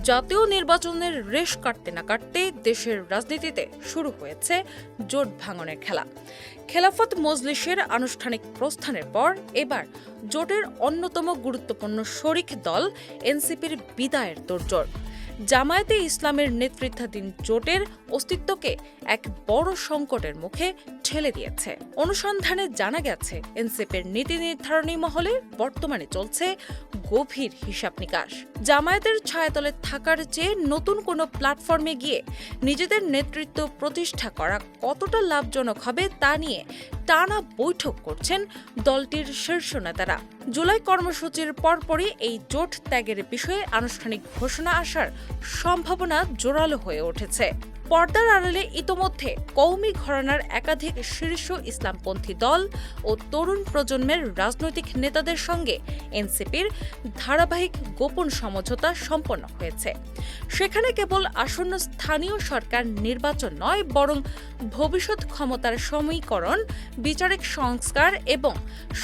জাতীয় নির্বাচনের রেশ কাটতে না কাটতে দেশের রাজনীতিতে শুরু হয়েছে জোট ভাঙনের খেলা। খেলাফত মজলিসের আনুষ্ঠানিক প্রস্থানের পর এবার জোটের অন্যতম গুরুত্বপূর্ণ শরিক দল এনসিপির বিদায়ের তোড়জোড়। জামায়াতে ইসলামের নেতৃত্বাধীন জোটের অস্তিত্বকে এক বড় সংকটের মুখে ঠেলে দিয়েছে। অনুসন্ধানে জানা গেছে, এনসিপির নীতি নির্ধারণী মহলে বর্তমানে চলছে গভীর হিসাব নিকাশ। জামায়াতের ছায়াতলে থাকার চেয়ে নতুন কোনো প্ল্যাটফর্মে গিয়ে নিজেদের নেতৃত্ব প্রতিষ্ঠা করা কতটা লাভজনক হবে তা নিয়ে টানা বৈঠক করছেন দলটির শীর্ষ নেতারা। জুলাই কর্মসূচির পরপরই এই জোট ত্যাগের বিষয়ে আনুষ্ঠানিক ঘোষণা আসার সম্ভাবনা জোরালো হয়ে উঠেছে। পর্দার আড়ালে ইতোমধ্যে কওমি ঘরানার একাধিক শীর্ষ ইসলামপন্থী দল ও তরুণ প্রজন্মের রাজনৈতিক নেতাদের সঙ্গে এনসিপির ধারাবাহিক গোপন সমঝোতা সম্পন্ন হয়েছে। সেখানে কেবল আসন্ন স্থানীয় সরকার নির্বাচন নয়, বরং ভবিষ্যৎ ক্ষমতার সমীকরণ, বিচারিক সংস্কার এবং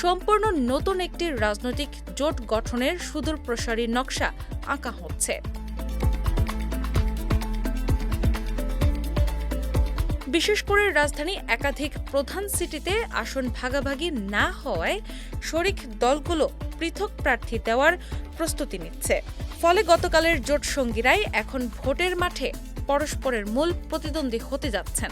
সম্পূর্ণ নতুন একটি রাজনৈতিক জোট গঠনের সুদূরপ্রসারী নকশা আঁকা হচ্ছে। বিশেষ করে রাজধানী একাধিক প্রধান সিটিতে আসন ভাগাভাগি না হওয়ায় শরিক দলগুলো পৃথক প্রার্থী দেওয়ার প্রস্তুতি নিচ্ছে। ফলে গতকালের জোট সঙ্গীরাই এখন ভোটের মাঠে পরস্পরের মূল প্রতিদ্বন্দ্বী হতে যাচ্ছেন।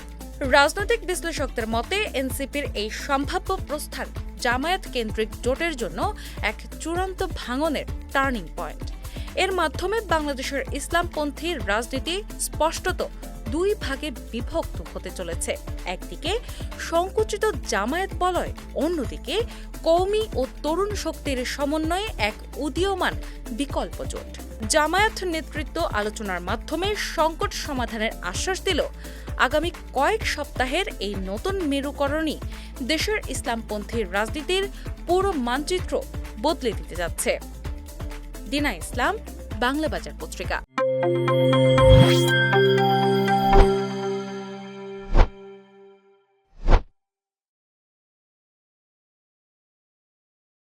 রাজনৈতিক বিশ্লেষকদের মতে এনসিপির এই সম্ভাব্য প্রস্থান জামায়াত কেন্দ্রিক জোটের জন্য এক চূড়ান্ত ভাঙনের টার্নিং পয়েন্ট। এর মাধ্যমে বাংলাদেশের ইসলামপন্থী রাজনীতি স্পষ্টত দুই ভাগে বিভক্ত হতে চলেছে। একদিকে সংকুচিত জামায়াত বলয়, অন্যদিকে কওমি ও তরুণ শক্তির সমন্বয়ে এক উদীয়মান বিকল্প জোট। জামায়াত নেতৃত্ব আলোচনার মাধ্যমে সংকট সমাধানের আশ্বাস দিল। আগামী কয়েক সপ্তাহের এই নতুন মেরুকরণই দেশের ইসলামপন্থী রাজনীতির পুরো মানচিত্র বদলে দিতে যাচ্ছে। দিনা ইসলাম, বাংলা বাজার পত্রিকা।